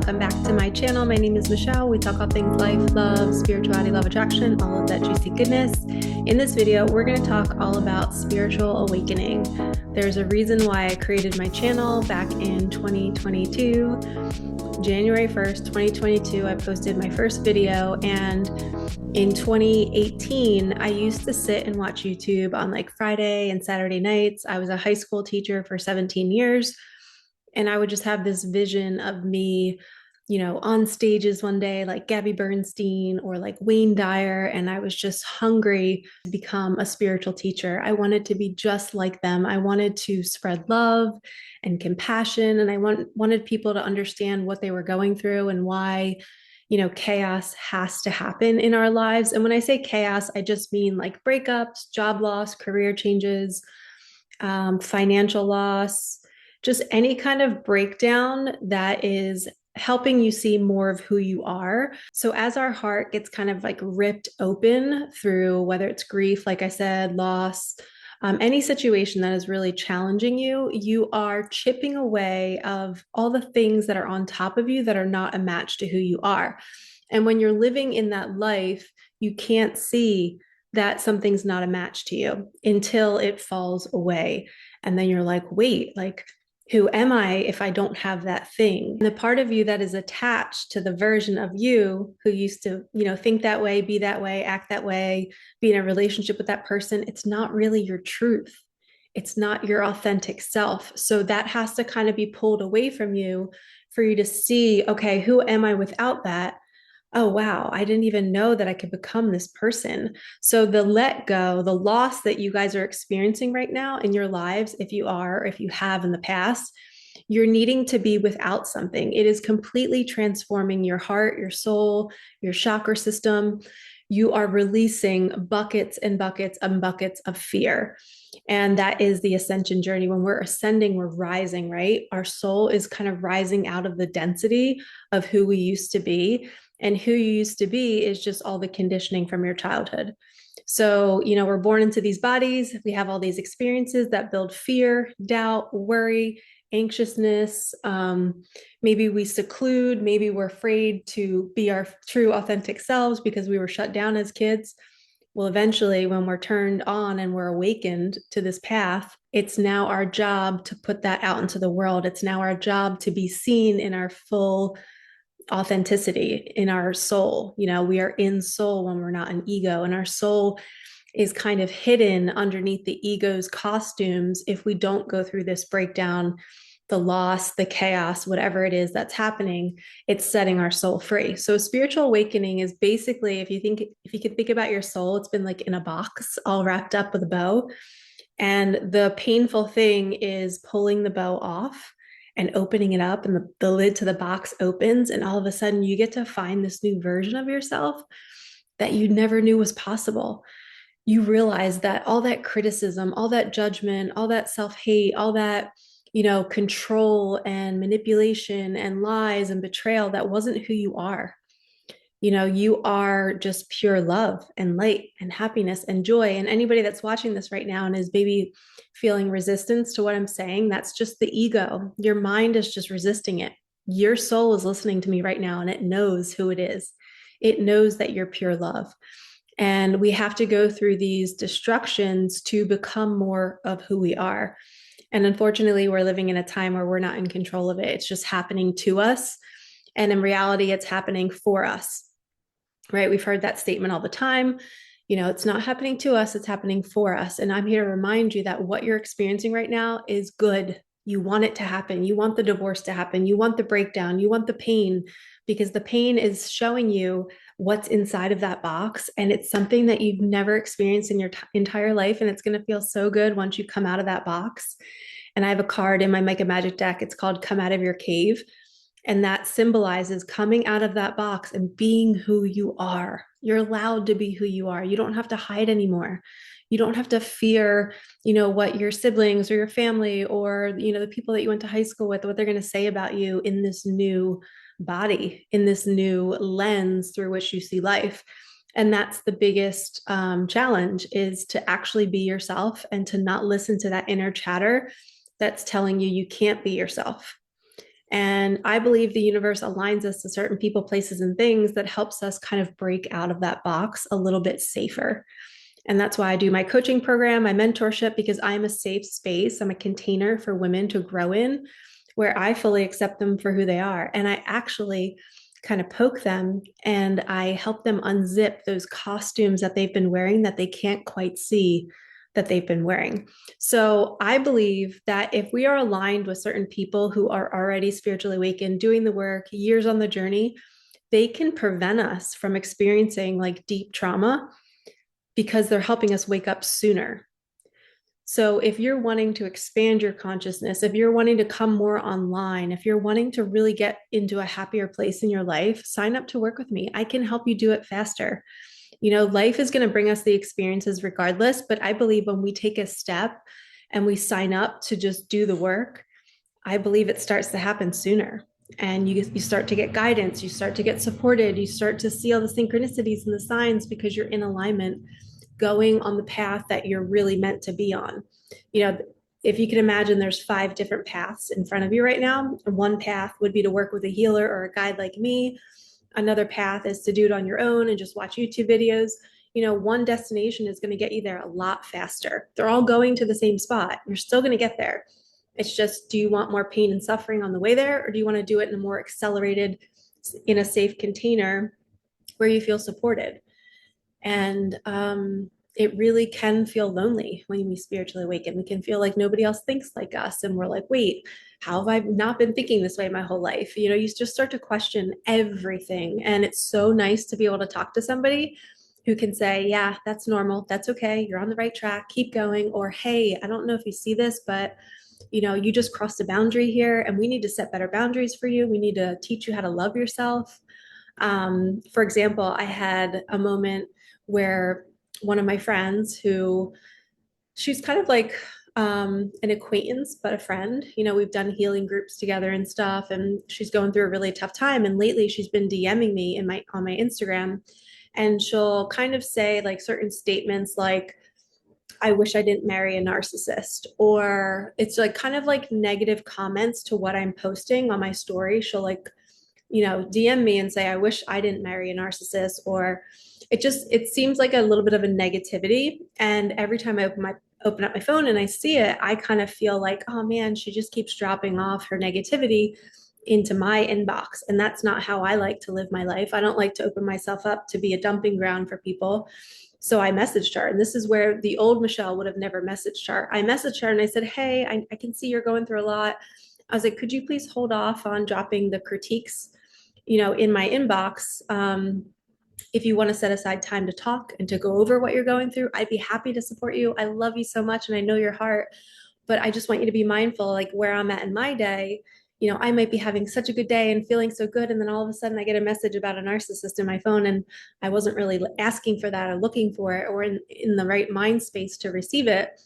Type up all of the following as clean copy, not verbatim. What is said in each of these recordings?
welcome back to my channel. My name is Michelle. We talk all things life, love, spirituality, love, attraction, all of that juicy goodness. In this video, we're going to talk all about spiritual awakening. There's a reason why I created my channel back in 2022. January 1st, 2022, I posted my first video, and in 2018, I used to sit and watch YouTube on like Friday and Saturday nights. I was a high school teacher for 17 years. And I would just have this vision of me, on stages one day, like Gabby Bernstein or like Wayne Dyer. And I was just hungry to become a spiritual teacher. I wanted to be just like them. I wanted to spread love and compassion. And I wanted people to understand what they were going through and why, chaos has to happen in our lives. And when I say chaos, I just mean like breakups, job loss, career changes, financial loss, just any kind of breakdown that is helping you see more of who you are. So as our heart gets kind of like ripped open through whether it's grief, like I said, loss, any situation that is really challenging you, you are chipping away of all the things that are on top of you that are not a match to who you are. And when you're living in that life, you can't see that something's not a match to you until it falls away. And then you're like, wait, like, who am I if I don't have that thing? And the part of you that is attached to the version of you who used to, think that way, be that way, act that way, be in a relationship with that person, it's not really your truth. It's not your authentic self. So that has to kind of be pulled away from you for you to see, okay, who am I without that? Oh, wow, I didn't even know that I could become this person. So the let go, the loss that you guys are experiencing right now in your lives, if you are, if you have in the past, you're needing to be without something. It is completely transforming your heart, your soul, your chakra system. You are releasing buckets and buckets and buckets of fear. And that is the ascension journey. When we're ascending, we're rising, right? Our soul is kind of rising out of the density of who we used to be. And who you used to be is just all the conditioning from your childhood. So, we're born into these bodies. We have all these experiences that build fear, doubt, worry, anxiousness. Maybe we seclude. Maybe we're afraid to be our true, authentic selves because we were shut down as kids. Well, eventually, when we're turned on and we're awakened to this path, it's now our job to put that out into the world. It's now our job to be seen in our full authenticity, in our soul. We are in soul when we're not in ego, and our soul is kind of hidden underneath the ego's costumes. If we don't go through this breakdown, the loss, the chaos, whatever it is that's happening, it's setting our soul free. So spiritual awakening is basically, if you could think about your soul, it's been like in a box all wrapped up with a bow. And the painful thing is pulling the bow off and opening it up, and the lid to the box opens, and all of a sudden you get to find this new version of yourself that you never knew was possible. You realize that all that criticism, all that judgment, all that self-hate, all that, control and manipulation and lies and betrayal, that wasn't who you are. You are just pure love and light and happiness and joy. And anybody that's watching this right now and is maybe feeling resistance to what I'm saying, that's just the ego. Your mind is just resisting it. Your soul is listening to me right now, and it knows who it is. It knows that you're pure love. And we have to go through these destructions to become more of who we are. And unfortunately, we're living in a time where we're not in control of it. It's just happening to us. And in reality, it's happening for us. Right? We've heard that statement all the time. It's not happening to us, it's happening for us. And I'm here to remind you that what you're experiencing right now is good. You want it to happen. You want the divorce to happen. You want the breakdown. You want the pain, because the pain is showing you what's inside of that box. And it's something that you've never experienced in your entire life. And it's going to feel so good once you come out of that box. And I have a card in my Micah Magic deck. It's called Come Out of Your Cave. And that symbolizes coming out of that box and being who you are. You're allowed to be who you are. You don't have to hide anymore. You don't have to fear, what your siblings or your family or, the people that you went to high school with, what they're going to say about you in this new body, in this new lens through which you see life. And that's the biggest challenge, is to actually be yourself and to not listen to that inner chatter that's telling you you can't be yourself. And I believe the universe aligns us to certain people, places, and things that helps us kind of break out of that box a little bit safer. And that's why I do my coaching program, my mentorship, because I'm a safe space. I'm a container for women to grow in where I fully accept them for who they are. And I actually kind of poke them and I help them unzip those costumes that they've been wearing that they can't quite see that they've been wearing. So I believe that if we are aligned with certain people who are already spiritually awakened, doing the work, years on the journey, they can prevent us from experiencing like deep trauma because they're helping us wake up sooner. So if you're wanting to expand your consciousness, if you're wanting to come more online, if you're wanting to really get into a happier place in your life, sign up to work with me. I can help you do it faster. You know, life is going to bring us the experiences regardless, but I believe when we take a step and we sign up to just do the work, I believe it starts to happen sooner. And you start to get guidance, you start to get supported, you start to see all the synchronicities and the signs because you're in alignment, going on the path that you're really meant to be on. You know, if you can imagine, there's 5 different paths in front of you right now. One path would be to work with a healer or a guide like me. Another path is to do it on your own and just watch YouTube videos. You know, one destination is going to get you there a lot faster. They're all going to the same spot. You're still going to get there. It's just, do you want more pain and suffering on the way there, or do you want to do it in a more accelerated, in a safe container where you feel supported? And it really can feel lonely when we spiritually awaken. We can feel like nobody else thinks like us. And we're like, wait, how have I not been thinking this way my whole life? You know, you just start to question everything. And it's so nice to be able to talk to somebody who can say, yeah, that's normal. That's okay. You're on the right track. Keep going. Or, hey, I don't know if you see this, but you know, you just crossed a boundary here and we need to set better boundaries for you. We need to teach you how to love yourself. For example, I had a moment where one of my friends who she's kind of like an acquaintance, but a friend, you know, we've done healing groups together and stuff. And she's going through a really tough time. And lately she's been DMing me on my Instagram, and she'll kind of say like certain statements like, I wish I didn't marry a narcissist, or it's like kind of like negative comments to what I'm posting on my story. She'll like, you know, DM me and say, I wish I didn't marry a narcissist, or it seems like a little bit of a negativity. And every time I open up my phone and I see it, I kind of feel like, oh man, she just keeps dropping off her negativity into my inbox. And that's not how I like to live my life. I don't like to open myself up to be a dumping ground for people. So I messaged her, and this is where the old Michelle would have never messaged her. I messaged her and I said, hey, I can see you're going through a lot. I was like, could you please hold off on dropping the critiques, you know, in my inbox? If you want to set aside time to talk and to go over what you're going through, I'd be happy to support you. I love you so much and I know your heart, but I just want you to be mindful, like where I'm at in my day. You know, I might be having such a good day and feeling so good, and then all of a sudden I get a message about a narcissist in my phone, and I wasn't really asking for that or looking for it or in the right mind space to receive it.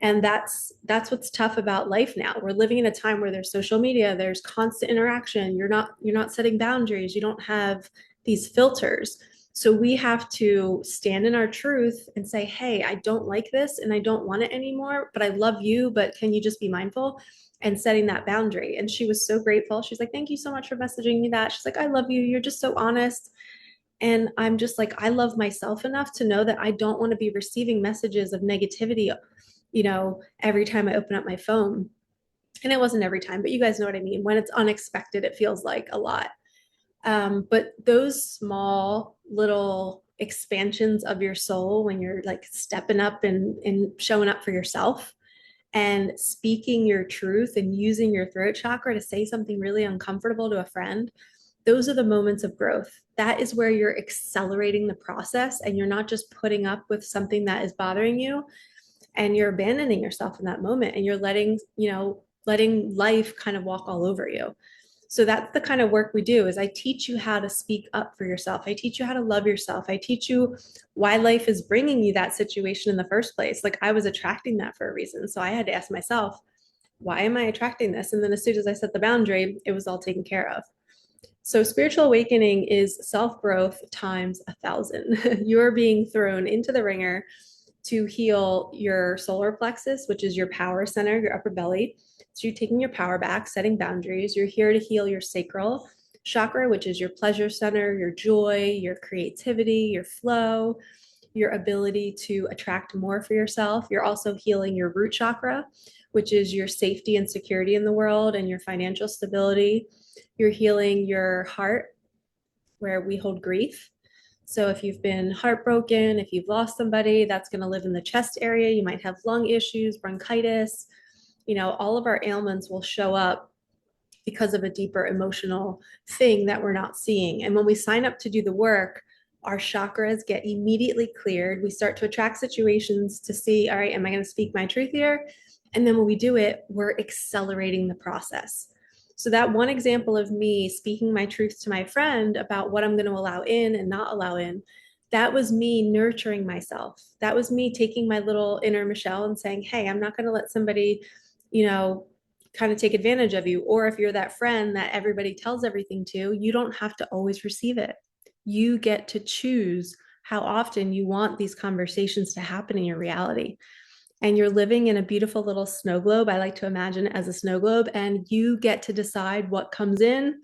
And that's what's tough about life now. We're living in a time where there's social media, there's constant interaction. You're not setting boundaries. You don't have these filters. So we have to stand in our truth and say, hey, I don't like this and I don't want it anymore, but I love you, but can you just be mindful? And setting that boundary. And she was so grateful. She's like, thank you so much for messaging me that. She's like, I love you. You're just so honest. And I'm just like, I love myself enough to know that I don't want to be receiving messages of negativity, you know, every time I open up my phone. And it wasn't every time, but you guys know what I mean. When it's unexpected, it feels like a lot. But those small little expansions of your soul, when you're like stepping up and showing up for yourself and speaking your truth and using your throat chakra to say something really uncomfortable to a friend, those are the moments of growth. That is where you're accelerating the process and you're not just putting up with something that is bothering you, and you're abandoning yourself in that moment, and you're letting life kind of walk all over you. So that's the kind of work we do. Is I teach you how to speak up for yourself. I teach you how to love yourself. I teach you why life is bringing you that situation in the first place. Like I was attracting that for a reason. So I had to ask myself, why am I attracting this? And then as soon as I set the boundary, it was all taken care of. So spiritual awakening is self-growth times 1,000. You're being thrown into the ringer to heal your solar plexus, which is your power center, your upper belly. So you're taking your power back, setting boundaries. You're here to heal your sacral chakra, which is your pleasure center, your joy, your creativity, your flow, your ability to attract more for yourself. You're also healing your root chakra, which is your safety and security in the world and your financial stability. You're healing your heart, where we hold grief. So if you've been heartbroken, if you've lost somebody, that's going to live in the chest area. You might have lung issues, bronchitis. All of our ailments will show up because of a deeper emotional thing that we're not seeing. And when we sign up to do the work, our chakras get immediately cleared. We start to attract situations to see, all right, am I going to speak my truth here? And then when we do it, we're accelerating the process. So that one example of me speaking my truth to my friend about what I'm going to allow in and not allow in, that was me nurturing myself. That was me taking my little inner Michelle and saying, hey, I'm not going to let somebody, kind of take advantage of you. Or if you're that friend that everybody tells everything to, you don't have to always receive it. You get to choose how often you want these conversations to happen in your reality. And you're living in a beautiful little snow globe. I like to imagine it as a snow globe, and you get to decide what comes in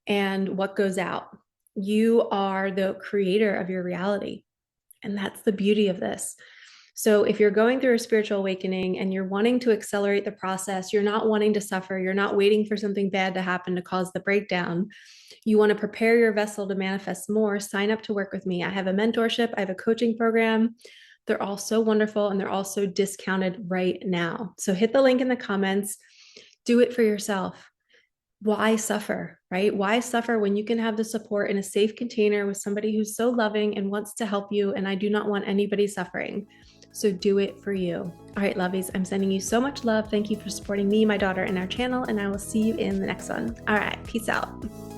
and what goes out. You are the creator of your reality. And that's the beauty of this. So if you're going through a spiritual awakening and you're wanting to accelerate the process, you're not wanting to suffer, you're not waiting for something bad to happen to cause the breakdown, you want to prepare your vessel to manifest more, sign up to work with me. I have a mentorship, I have a coaching program. They're all so wonderful and they're all so discounted right now. So hit the link in the comments, do it for yourself. Why suffer, right? Why suffer when you can have the support in a safe container with somebody who's so loving and wants to help you? And I do not want anybody suffering. So do it for you. All right, lovies, I'm sending you so much love. Thank you for supporting me, my daughter, and our channel, and I will see you in the next one. All right, peace out.